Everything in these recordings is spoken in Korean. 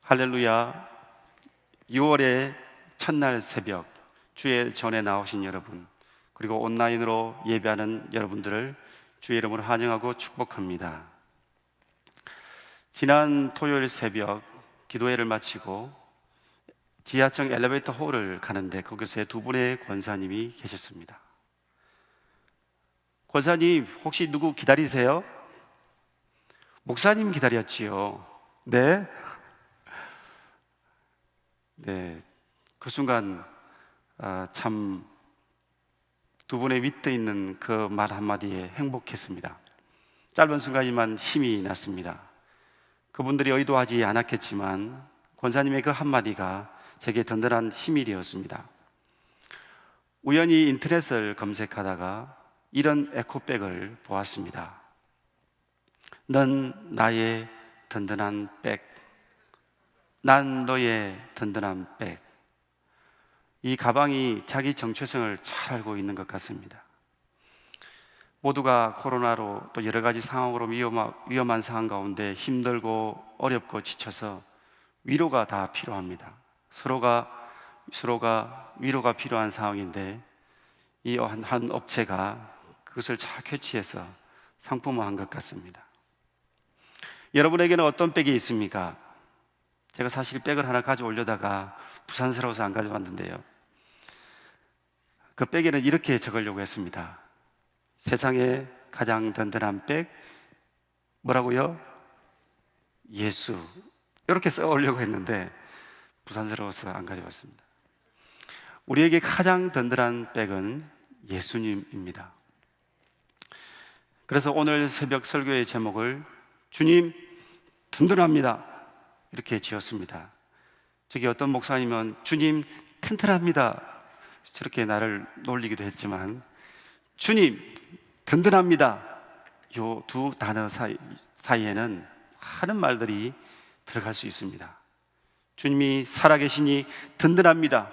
할렐루야. 6월의 첫날 새벽 주의 전에 나오신 여러분, 그리고 온라인으로 예배하는 여러분들을 주의 이름으로 환영하고 축복합니다. 지난 토요일 새벽 기도회를 마치고 지하철 엘리베이터 홀을 가는데 그곳에 두 분의 권사님이 계셨습니다. 권사님, 혹시 누구 기다리세요? 목사님 기다렸지요. 네? 네, 그 순간 참 두 분의 윗대 있는 그 말 한마디에 행복했습니다. 짧은 순간이지만 힘이 났습니다. 그분들이 의도하지 않았겠지만 권사님의 그 한마디가 제게 든든한 힘이 되었습니다. 우연히 인터넷을 검색하다가 이런 에코백을 보았습니다. 넌 나의 든든한 백, 난 너의 든든한 백. 이 가방이 자기 정체성을 잘 알고 있는 것 같습니다. 모두가 코로나로 또 여러 가지 상황으로 위험한 상황 가운데 힘들고 어렵고 지쳐서 위로가 다 필요합니다. 서로가 위로가 필요한 상황인데 이 한 업체가 그것을 잘 캐치해서 상품화한 것 같습니다. 여러분에게는 어떤 백이 있습니까? 제가 사실 백을 하나 가져오려다가 부산스러워서 안 가져왔는데요, 그 백에는 이렇게 적으려고 했습니다. 세상에 가장 든든한 백, 뭐라고요? 예수. 이렇게 써오려고 했는데 부산스러워서 안 가져왔습니다. 우리에게 가장 든든한 백은 예수님입니다. 그래서 오늘 새벽 설교의 제목을 주님 든든합니다 이렇게 지었습니다. 저기 어떤 목사님은 주님 튼튼합니다 저렇게 나를 놀리기도 했지만, 주님 든든합니다, 이 두 단어 사이에는 많은 말들이 들어갈 수 있습니다. 주님이 살아계시니 든든합니다.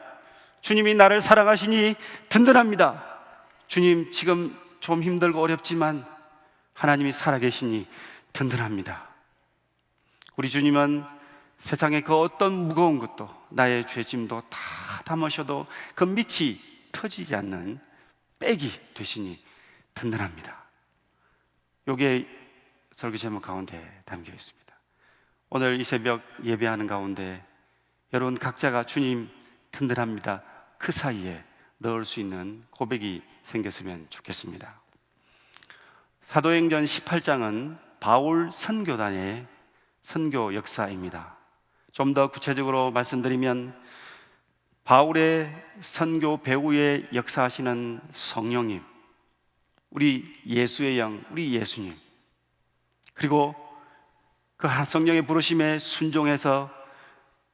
주님이 나를 사랑하시니 든든합니다. 주님 지금 좀 힘들고 어렵지만 하나님이 살아계시니 든든합니다. 우리 주님은 세상의 그 어떤 무거운 것도, 나의 죄짐도 다 담으셔도 그 밑이 터지지 않는 백이 되시니 든든합니다. 이게 설교 제목 가운데 담겨 있습니다. 오늘 이 새벽 예배하는 가운데 여러분 각자가 주님 든든합니다 그 사이에 넣을 수 있는 고백이 생겼으면 좋겠습니다. 사도행전 18장은 바울 선교단의 선교 역사입니다. 좀 더 구체적으로 말씀드리면 바울의 선교 배후에 역사하시는 성령님, 우리 예수의 영, 우리 예수님, 그리고 그 성령의 부르심에 순종해서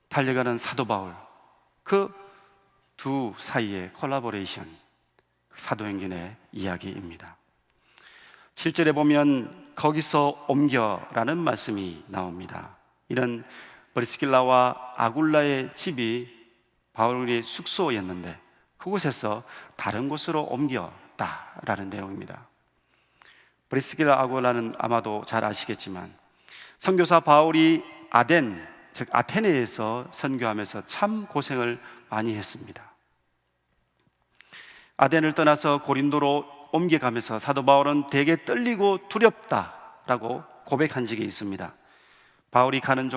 달려가는 사도 바울, 그 두 사이의 콜라보레이션, 사도행전의 이야기입니다. 7절에 보면 거기서 옮겨라는 말씀이 나옵니다. 이런 브리스길라와 아굴라의 집이 바울의 숙소였는데 그곳에서 다른 곳으로 옮겼다라는 내용입니다. 브리스길라 아굴라는 아마도 잘 아시겠지만 선교사 바울이 아덴, 즉 아테네에서 선교하면서 참 고생을 많이 했습니다. 아덴을 떠나서 고린도로 옮겨가면서 사도 바울은 되게 떨리고 두렵다라고 고백한 적이 있습니다. 바울이 가는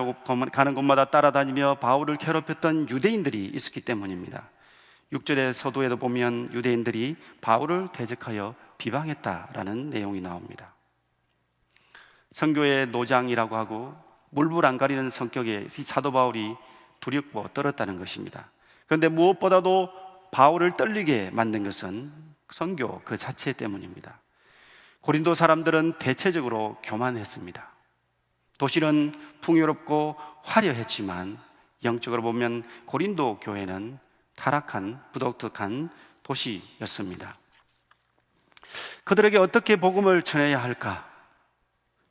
곳마다 따라다니며 바울을 괴롭혔던 유대인들이 있었기 때문입니다. 6절의 서두에도 보면 유대인들이 바울을 대적하여 비방했다라는 내용이 나옵니다. 선교의 노장이라고 하고 물불 안 가리는 성격의 사도 바울이 두렵고 떨었다는 것입니다. 그런데 무엇보다도 바울을 떨리게 만든 것은 선교 그 자체 때문입니다. 고린도 사람들은 대체적으로 교만했습니다. 도시는 풍요롭고 화려했지만 영적으로 보면 고린도 교회는 타락한 부도덕한 도시였습니다. 그들에게 어떻게 복음을 전해야 할까?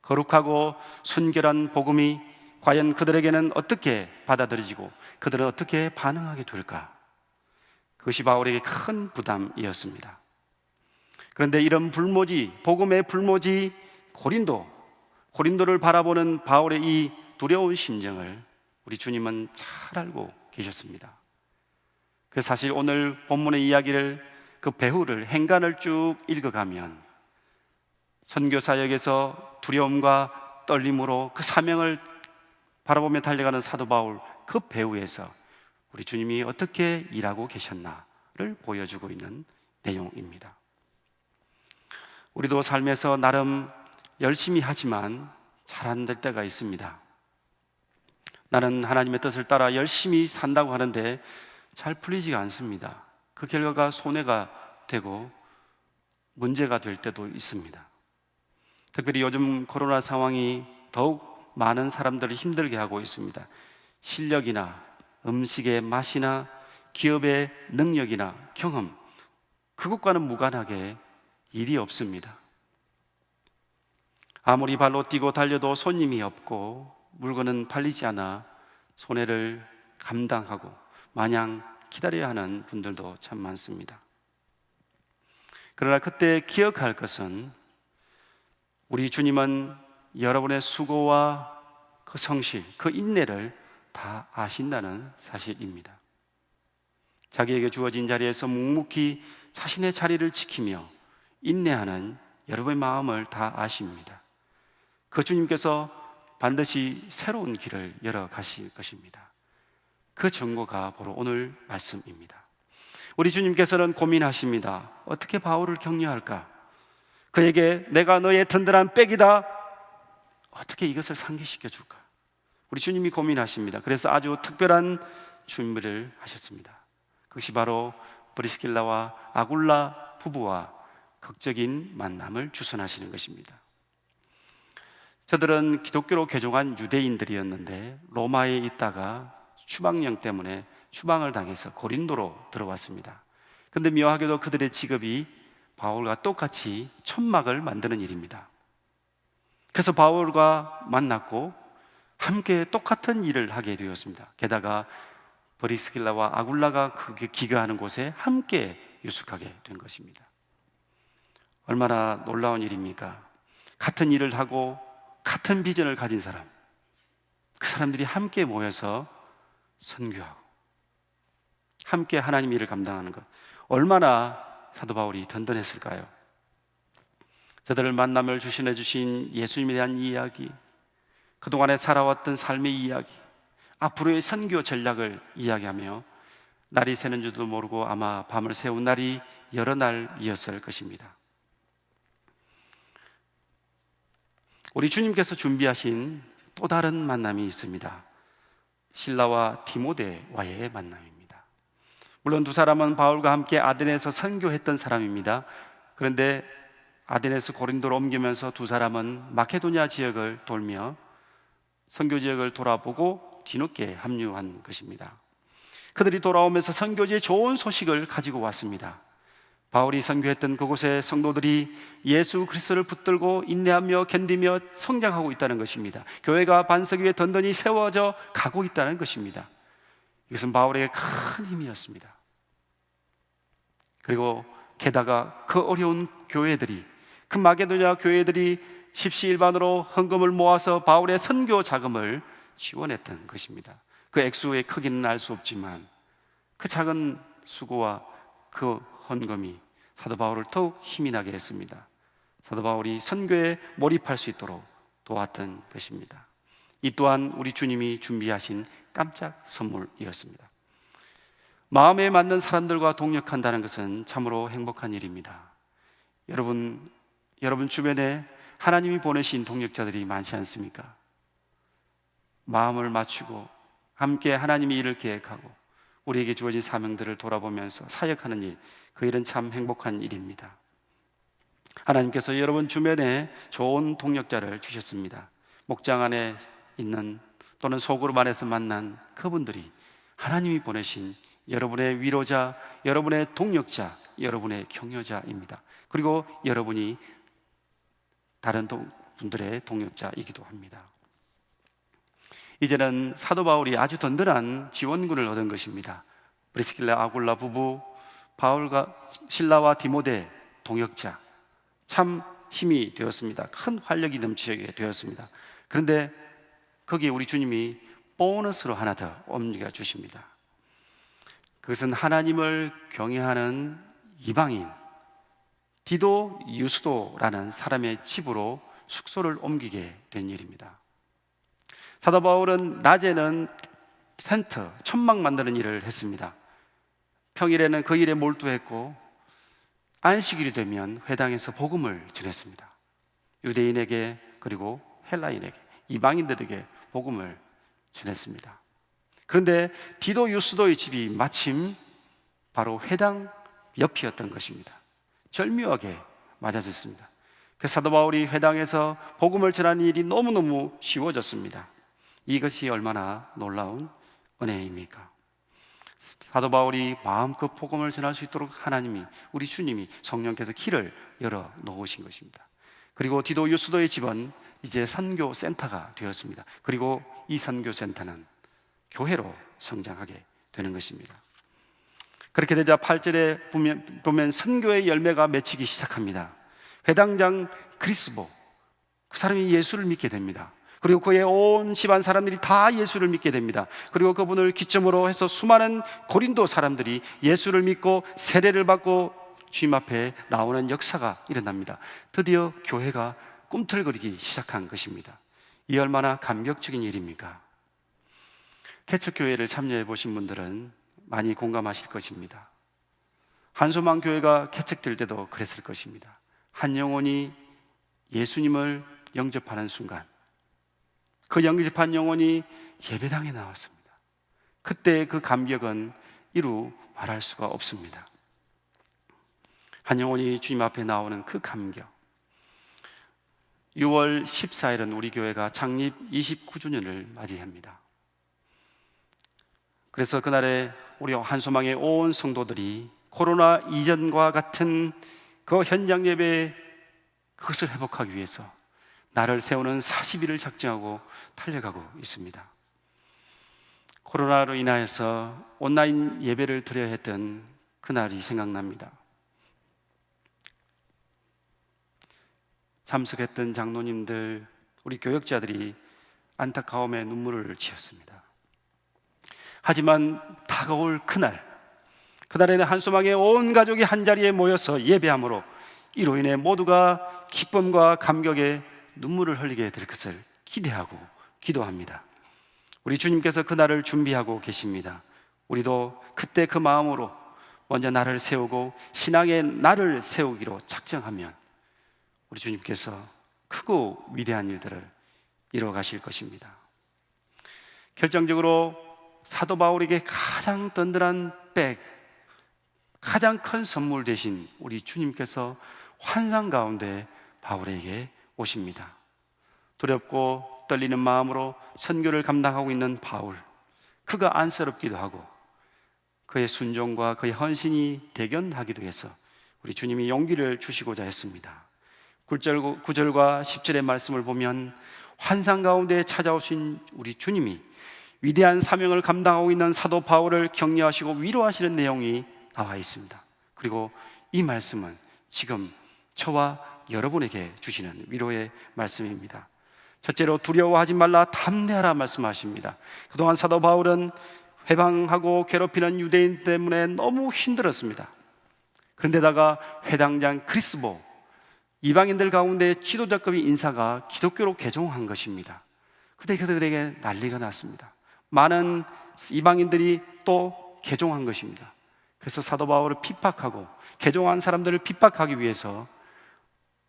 거룩하고 순결한 복음이 과연 그들에게는 어떻게 받아들여지고 그들은 어떻게 반응하게 될까? 그것이 바울에게 큰 부담이었습니다. 그런데 이런 불모지, 복음의 불모지 고린도를 바라보는 바울의 이 두려운 심정을 우리 주님은 잘 알고 계셨습니다. 그래서 사실 오늘 본문의 이야기를, 그 배후를, 행간을 쭉 읽어가면 선교 사역에서 두려움과 떨림으로 그 사명을 바라보며 달려가는 사도 바울, 그 배후에서 우리 주님이 어떻게 일하고 계셨나를 보여주고 있는 내용입니다. 우리도 삶에서 나름 열심히 하지만 잘 안 될 때가 있습니다. 나는 하나님의 뜻을 따라 열심히 산다고 하는데 잘 풀리지가 않습니다. 그 결과가 손해가 되고 문제가 될 때도 있습니다. 특별히 요즘 코로나 상황이 더욱 많은 사람들을 힘들게 하고 있습니다. 실력이나 음식의 맛이나 기업의 능력이나 경험, 그것과는 무관하게 일이 없습니다. 아무리 발로 뛰고 달려도 손님이 없고 물건은 팔리지 않아 손해를 감당하고 마냥 기다려야 하는 분들도 참 많습니다. 그러나 그때 기억할 것은 우리 주님은 여러분의 수고와 그 성실, 그 인내를 다 아신다는 사실입니다. 자기에게 주어진 자리에서 묵묵히 자신의 자리를 지키며 인내하는 여러분의 마음을 다 아십니다. 그 주님께서 반드시 새로운 길을 열어 가실 것입니다. 그 증거가 바로 오늘 말씀입니다. 우리 주님께서는 고민하십니다. 어떻게 바울을 격려할까? 그에게 내가 너의 든든한 백이다, 어떻게 이것을 상기시켜 줄까? 우리 주님이 고민하십니다. 그래서 아주 특별한 준비를 하셨습니다. 그것이 바로 브리스길라와 아굴라 부부와 극적인 만남을 주선하시는 것입니다. 저들은 기독교로 개종한 유대인들이었는데 로마에 있다가 추방령 때문에 추방을 당해서 고린도로 들어왔습니다. 그런데 묘하게도 그들의 직업이 바울과 똑같이 천막을 만드는 일입니다. 그래서 바울과 만났고 함께 똑같은 일을 하게 되었습니다. 게다가 브리스길라와 아굴라가 그게 기거하는 곳에 함께 유숙하게 된 것입니다. 얼마나 놀라운 일입니까? 같은 일을 하고 같은 비전을 가진 사람, 그 사람들이 함께 모여서 선교하고 함께 하나님 일을 감당하는 것, 얼마나 사도 바울이 든든했을까요? 저들을 만남을 주신해 주신 예수님에 대한 이야기, 그동안에 살아왔던 삶의 이야기, 앞으로의 선교 전략을 이야기하며 날이 새는 줄도 모르고 아마 밤을 새운 날이 여러 날이었을 것입니다. 우리 주님께서 준비하신 또 다른 만남이 있습니다. 실라와 디모데와의 만남입니다. 물론 두 사람은 바울과 함께 아덴에서 선교했던 사람입니다. 그런데 아덴에서 고린도로 옮기면서 두 사람은 마케도니아 지역을 돌며 선교 지역을 돌아보고 뒤늦게 합류한 것입니다. 그들이 돌아오면서 선교지의 좋은 소식을 가지고 왔습니다. 바울이 선교했던 그곳의 성도들이 예수 그리스도를 붙들고 인내하며 견디며 성장하고 있다는 것입니다. 교회가 반석 위에 든든히 세워져 가고 있다는 것입니다. 이것은 바울에게 큰 힘이었습니다. 그리고 게다가 그 어려운 교회들이, 그 마게도냐 교회들이 십시일반으로 헌금을 모아서 바울의 선교 자금을 지원했던 것입니다. 그 액수의 크기는 알 수 없지만 그 작은 수고와 그 헌금이 사도 바울을 더욱 힘이 나게 했습니다. 사도 바울이 선교에 몰입할 수 있도록 도왔던 것입니다. 이 또한 우리 주님이 준비하신 깜짝 선물이었습니다. 마음에 맞는 사람들과 동역한다는 것은 참으로 행복한 일입니다. 여러분 주변에 하나님이 보내신 동역자들이 많지 않습니까? 마음을 맞추고 함께 하나님의 일을 계획하고 우리에게 주어진 사명들을 돌아보면서 사역하는 일, 그 일은 참 행복한 일입니다. 하나님께서 여러분 주변에 좋은 동역자를 주셨습니다. 목장 안에 있는 또는 소그룹 안에서 만난 그분들이 하나님이 보내신 여러분의 위로자, 여러분의 동역자, 여러분의 격려자입니다. 그리고 여러분이 다른 분들의 동역자이기도 합니다. 이제는 사도 바울이 아주 든든한 지원군을 얻은 것입니다. 브리스길라 아굴라 부부, 바울과 실라와 디모데 동역자, 참 힘이 되었습니다. 큰 활력이 넘치게 되었습니다. 그런데 거기에 우리 주님이 보너스로 하나 더 옮겨 주십니다. 그것은 하나님을 경외하는 이방인 디도 유스도라는 사람의 집으로 숙소를 옮기게 된 일입니다. 사도 바울은 낮에는 텐트, 천막 만드는 일을 했습니다. 평일에는 그 일에 몰두했고 안식일이 되면 회당에서 복음을 전했습니다. 유대인에게 그리고 헬라인에게, 이방인들에게 복음을 전했습니다. 그런데 디도 유스도의 집이 마침 바로 회당 옆이었던 것입니다. 절묘하게 맞아졌습니다. 그 사도 바울이 회당에서 복음을 전하는 일이 너무너무 쉬워졌습니다. 이것이 얼마나 놀라운 은혜입니까? 사도 바울이 마음껏 복음을 전할 수 있도록 하나님이, 우리 주님이, 성령께서 길을 열어 놓으신 것입니다. 그리고 디도 유스도의 집은 이제 선교 센터가 되었습니다. 그리고 이 선교 센터는 교회로 성장하게 되는 것입니다. 그렇게 되자 8절에 보면 선교의 열매가 맺히기 시작합니다. 회당장 그리스보, 그 사람이 예수를 믿게 됩니다. 그리고 그의 온 집안 사람들이 다 예수를 믿게 됩니다. 그리고 그분을 기점으로 해서 수많은 고린도 사람들이 예수를 믿고 세례를 받고 주님 앞에 나오는 역사가 일어납니다. 드디어 교회가 꿈틀거리기 시작한 것입니다. 이 얼마나 감격적인 일입니까? 개척교회를 참여해 보신 분들은 많이 공감하실 것입니다. 한소망 교회가 개척될 때도 그랬을 것입니다. 한 영혼이 예수님을 영접하는 순간, 그 영접한 영혼이 예배당에 나왔습니다. 그때 그 감격은 이루 말할 수가 없습니다. 한 영혼이 주님 앞에 나오는 그 감격. 6월 14일은 우리 교회가 창립 29주년을 맞이합니다. 그래서 그날에 우리 한소망의 온 성도들이 코로나 이전과 같은 그 현장 예배, 그것을 회복하기 위해서 날을 세우는 40일을 작정하고 달려가고 있습니다. 코로나로 인하여서 온라인 예배를 드려야 했던 그날이 생각납니다. 참석했던 장로님들, 우리 교역자들이 안타까움에 눈물을 지었습니다. 하지만 다가올 그날에는 한소망의 온 가족이 한자리에 모여서 예배함으로 이로 인해 모두가 기쁨과 감격에 눈물을 흘리게 될 것을 기대하고 기도합니다. 우리 주님께서 그날을 준비하고 계십니다. 우리도 그때 그 마음으로 먼저 날을 세우고 신앙의 날을 세우기로 작정하면 우리 주님께서 크고 위대한 일들을 이루어 가실 것입니다. 결정적으로 사도 바울에게 가장 든든한 백, 가장 큰 선물 대신 우리 주님께서 환상 가운데 바울에게 오십니다. 두렵고 떨리는 마음으로 선교를 감당하고 있는 바울, 그가 안쓰럽기도 하고 그의 순종과 그의 헌신이 대견하기도 해서 우리 주님이 용기를 주시고자 했습니다. 9절과 10절의 말씀을 보면 환상 가운데 찾아오신 우리 주님이 위대한 사명을 감당하고 있는 사도 바울을 격려하시고 위로하시는 내용이 나와 있습니다. 그리고 이 말씀은 지금 저와 여러분에게 주시는 위로의 말씀입니다. 첫째로 두려워하지 말라 담대하라 말씀하십니다. 그동안 사도 바울은 회방하고 괴롭히는 유대인 때문에 너무 힘들었습니다. 그런데다가 회당장 그리스보, 이방인들 가운데 지도자급의 인사가 기독교로 개종한 것입니다. 그때 그들에게 난리가 났습니다. 많은 이방인들이 또 개종한 것입니다. 그래서 사도 바울을 핍박하고 개종한 사람들을 핍박하기 위해서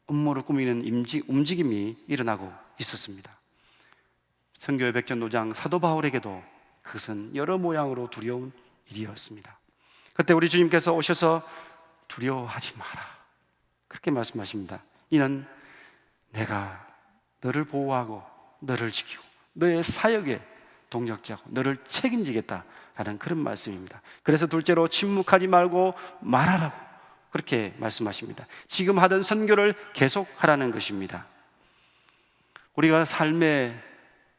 음모를 꾸미는 움직임이 일어나고 있었습니다. 선교의 백전도장 사도 바울에게도 그것은 여러 모양으로 두려운 일이었습니다. 그때 우리 주님께서 오셔서 두려워하지 마라, 그렇게 말씀하십니다. 이는 내가 너를 보호하고 너를 지키고 너의 사역에 동력자고 너를 책임지겠다라는 그런 말씀입니다. 그래서 둘째로 침묵하지 말고 말하라고 그렇게 말씀하십니다. 지금 하던 선교를 계속하라는 것입니다. 우리가 삶의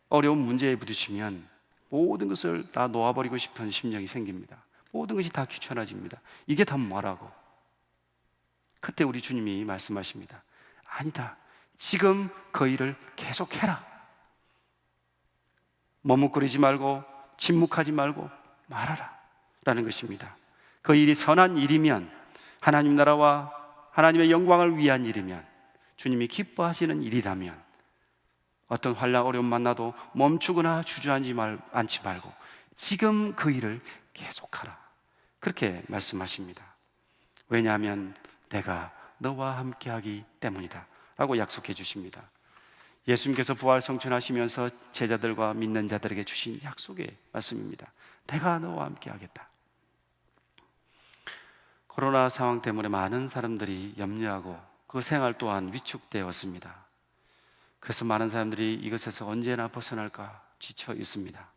어려운 문제에 부딪히면 모든 것을 다 놓아버리고 싶은 심령이 생깁니다. 모든 것이 다 귀찮아집니다. 이게 다 뭐라고? 그때 우리 주님이 말씀하십니다. 아니다, 지금 그 일을 계속해라. 머뭇거리지 말고 침묵하지 말고 말하라 라는 것입니다. 그 일이 선한 일이면, 하나님 나라와 하나님의 영광을 위한 일이면, 주님이 기뻐하시는 일이라면 어떤 환난 어려움 만나도 멈추거나 주저앉지 말고 지금 그 일을 계속하라, 그렇게 말씀하십니다. 왜냐하면 내가 너와 함께하기 때문이다 라고 약속해 주십니다. 예수님께서 부활 성천하시면서 제자들과 믿는 자들에게 주신 약속의 말씀입니다. 내가 너와 함께하겠다. 코로나 상황 때문에 많은 사람들이 염려하고 그 생활 또한 위축되었습니다. 그래서 많은 사람들이 이것에서 언제나 벗어날까 지쳐 있습니다.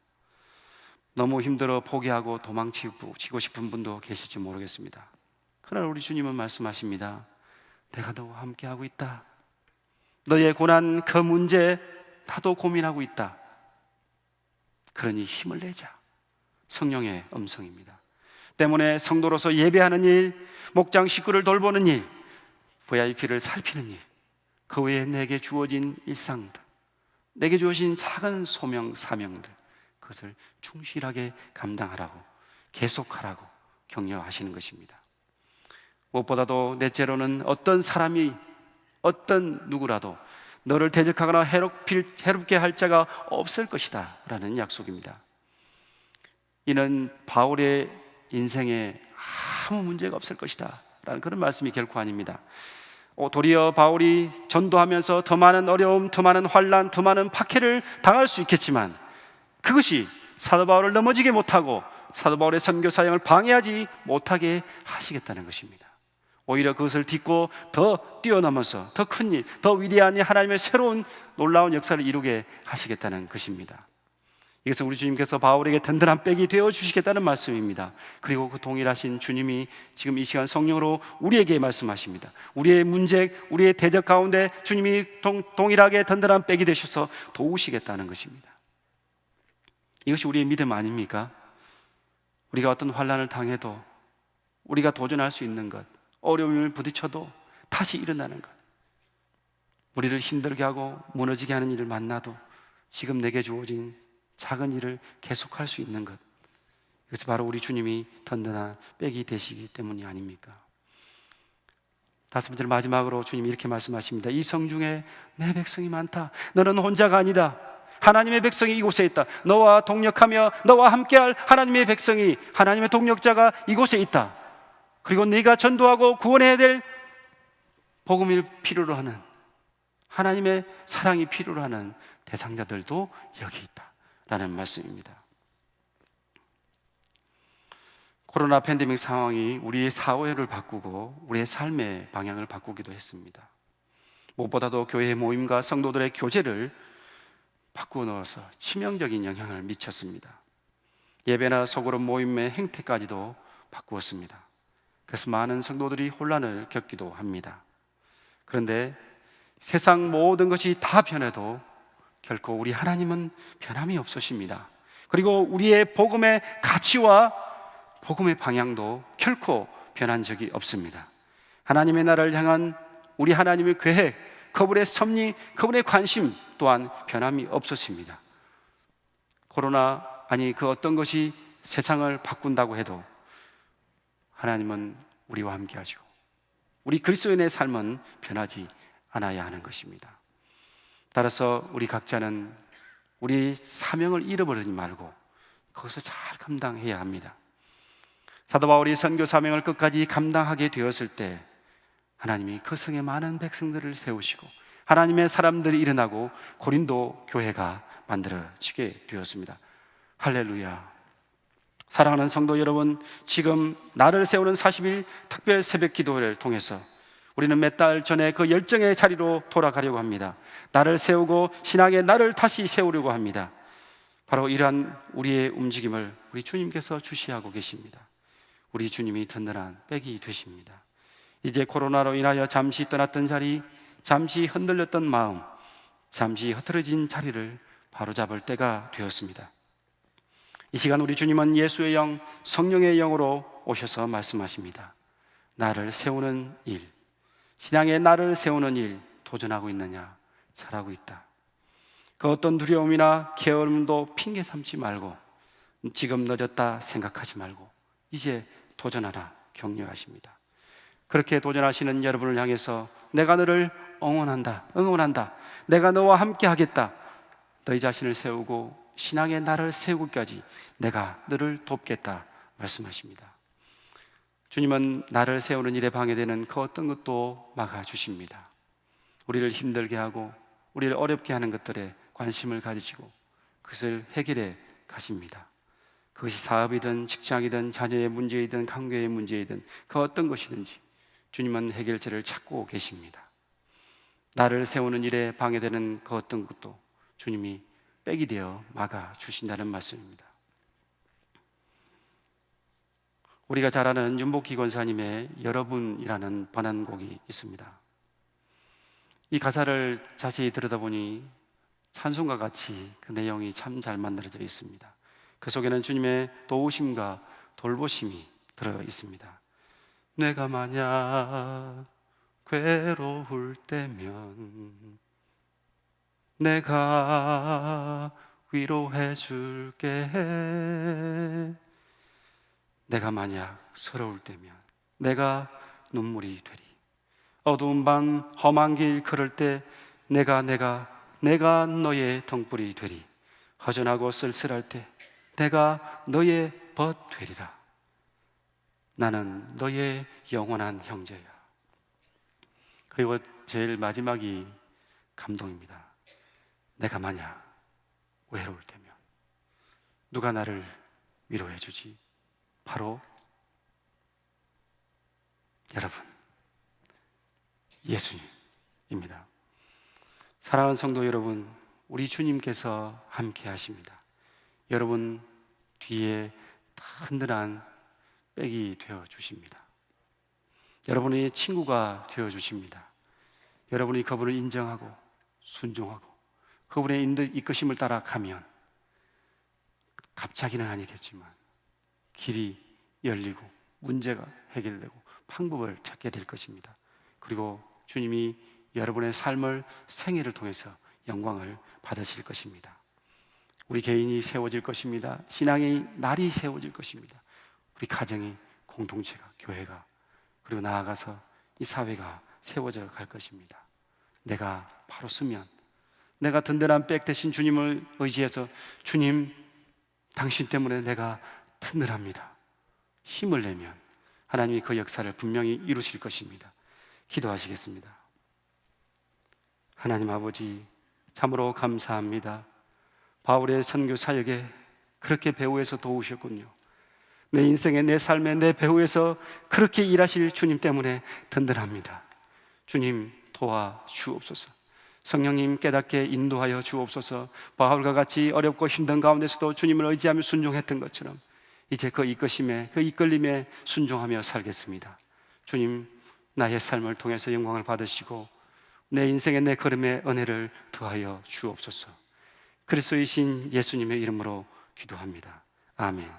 너무 힘들어 포기하고 도망치고 싶은 분도 계실지 모르겠습니다. 그러나 우리 주님은 말씀하십니다. 내가 너와 함께하고 있다. 너의 고난, 그 문제 나도 고민하고 있다. 그러니 힘을 내자. 성령의 음성입니다. 때문에 성도로서 예배하는 일, 목장 식구를 돌보는 일, VIP를 살피는 일, 그 외에 내게 주어진 일상들, 내게 주어진 작은 소명, 사명들, 그것을 충실하게 감당하라고, 계속하라고 격려하시는 것입니다. 무엇보다도 넷째로는 어떤 사람이, 어떤 누구라도 너를 대적하거나 해롭게 할 자가 없을 것이다 라는 약속입니다. 이는 바울의 인생에 아무 문제가 없을 것이다 라는 그런 말씀이 결코 아닙니다. 도리어 바울이 전도하면서 더 많은 어려움, 더 많은 환난, 더 많은 박해를 당할 수 있겠지만 그것이 사도 바울을 넘어지게 못하고 사도 바울의 선교 사역을 방해하지 못하게 하시겠다는 것입니다. 오히려 그것을 딛고 더 뛰어넘어서 더 큰 일, 더 위대한 일, 하나님의 새로운 놀라운 역사를 이루게 하시겠다는 것입니다. 이것은 우리 주님께서 바울에게 든든한 백이 되어 주시겠다는 말씀입니다. 그리고 그 동일하신 주님이 지금 이 시간 성령으로 우리에게 말씀하십니다. 우리의 문제, 우리의 대적 가운데 주님이 동일하게 든든한 백이 되셔서 도우시겠다는 것입니다. 이것이 우리의 믿음 아닙니까? 우리가 어떤 환난을 당해도, 우리가 도전할 수 있는 것, 어려움을 부딪혀도 다시 일어나는 것, 우리를 힘들게 하고 무너지게 하는 일을 만나도 지금 내게 주어진 작은 일을 계속할 수 있는 것, 이것이 바로 우리 주님이 든든한 백이 되시기 때문이 아닙니까? 다섯 번째로, 마지막으로 주님이 이렇게 말씀하십니다. 이 성중에 내 백성이 많다. 너는 혼자가 아니다. 하나님의 백성이 이곳에 있다. 너와 동력하며 너와 함께할 하나님의 백성이, 하나님의 동력자가 이곳에 있다. 그리고 네가 전도하고 구원해야 될 복음을 필요로 하는, 하나님의 사랑이 필요로 하는 대상자들도 여기 있다 라는 말씀입니다. 코로나 팬데믹 상황이 우리의 사회를 바꾸고 우리의 삶의 방향을 바꾸기도 했습니다. 무엇보다도 교회의 모임과 성도들의 교제를 바꾸어 넣어서 치명적인 영향을 미쳤습니다. 예배나 소그룹 모임의 행태까지도 바꾸었습니다. 그래서 많은 성도들이 혼란을 겪기도 합니다. 그런데 세상 모든 것이 다 변해도 결코 우리 하나님은 변함이 없으십니다. 그리고 우리의 복음의 가치와 복음의 방향도 결코 변한 적이 없습니다. 하나님의 나라를 향한 우리 하나님의 계획, 그분의 섭리, 그분의 관심 또한 변함이 없으십니다. 코로나, 아니 그 어떤 것이 세상을 바꾼다고 해도 하나님은 우리와 함께 하시고 우리 그리스도인의 삶은 변하지 않아야 하는 것입니다. 따라서 우리 각자는 우리 사명을 잃어버리지 말고 그것을 잘 감당해야 합니다. 사도 바울이 선교 사명을 끝까지 감당하게 되었을 때 하나님이 그 성에 많은 백성들을 세우시고 하나님의 사람들이 일어나고 고린도 교회가 만들어지게 되었습니다. 할렐루야. 사랑하는 성도 여러분, 지금 나를 세우는 40일 특별 새벽 기도회를 통해서 우리는 몇 달 전에 그 열정의 자리로 돌아가려고 합니다. 나를 세우고 신앙의 나를 다시 세우려고 합니다. 바로 이러한 우리의 움직임을 우리 주님께서 주시하고 계십니다. 우리 주님이 든든한 백이 되십니다. 이제 코로나로 인하여 잠시 떠났던 자리, 잠시 흔들렸던 마음, 잠시 흐트러진 자리를 바로잡을 때가 되었습니다. 이 시간 우리 주님은 예수의 영, 성령의 영으로 오셔서 말씀하십니다. 나를 세우는 일, 신앙의 나를 세우는 일 도전하고 있느냐? 잘하고 있다. 그 어떤 두려움이나 게으름도 핑계 삼지 말고 지금 늦었다 생각하지 말고 이제 도전하라 격려하십니다. 그렇게 도전하시는 여러분을 향해서 내가 너를 응원한다. 내가 너와 함께 하겠다. 너희 자신을 세우고 신앙의 나를 세우기까지 내가 너를 돕겠다 말씀하십니다. 주님은 나를 세우는 일에 방해되는 그 어떤 것도 막아주십니다. 우리를 힘들게 하고 우리를 어렵게 하는 것들에 관심을 가지시고 그것을 해결해 가십니다. 그것이 사업이든 직장이든 자녀의 문제이든 관계의 문제이든 그 어떤 것이든지 주님은 해결책을 찾고 계십니다. 나를 세우는 일에 방해되는 그 어떤 것도 주님이 백이 되어 막아주신다는 말씀입니다. 우리가 잘 아는 윤복희 권사님의 여러분이라는 번안곡이 있습니다. 이 가사를 자세히 들여다보니 찬송과 같이 그 내용이 참 잘 만들어져 있습니다. 그 속에는 주님의 도우심과 돌보심이 들어 있습니다. 내가 만약 괴로울 때면 내가 위로해 줄게. 내가 만약 서러울 때면 내가 눈물이 되리. 어두운 밤 험한 길 걸을 때 내가 너의 등불이 되리. 허전하고 쓸쓸할 때 내가 너의 벗 되리라. 나는 너의 영원한 형제야. 그리고 제일 마지막이 감동입니다. 내가 만약 외로울 때면 누가 나를 위로해 주지? 바로 여러분, 예수님입니다. 사랑하는 성도 여러분, 우리 주님께서 함께 하십니다. 여러분 뒤에 든든한 백이 되어 주십니다. 여러분의 친구가 되어 주십니다. 여러분이 그분을 인정하고 순종하고 그분의 이끄심을 따라가면 갑자기는 아니겠지만 길이 열리고 문제가 해결되고 방법을 찾게 될 것입니다. 그리고 주님이 여러분의 삶을 생애를 통해서 영광을 받으실 것입니다. 우리 개인이 세워질 것입니다. 신앙의 날이 세워질 것입니다. 우리 가정이, 공동체가, 교회가, 그리고 나아가서 이 사회가 세워져 갈 것입니다. 내가 바로 서면, 내가 든든한 백 대신 주님을 의지해서 주님, 당신 때문에 내가 든든합니다. 힘을 내면 하나님이 그 역사를 분명히 이루실 것입니다. 기도하시겠습니다. 하나님 아버지, 참으로 감사합니다. 바울의 선교 사역에 그렇게 배후에서 도우셨군요. 내 인생에, 내 삶에, 내 배후에서 그렇게 일하실 주님 때문에 든든합니다. 주님 도와 주옵소서. 성령님 깨닫게 인도하여 주옵소서. 바울과 같이 어렵고 힘든 가운데서도 주님을 의지하며 순종했던 것처럼 이제 그 이끄심에, 그 이끌림에 순종하며 살겠습니다. 주님, 나의 삶을 통해서 영광을 받으시고 내 인생의 내 걸음에 은혜를 더하여 주옵소서. 그리스도이신 예수님의 이름으로 기도합니다. 아멘.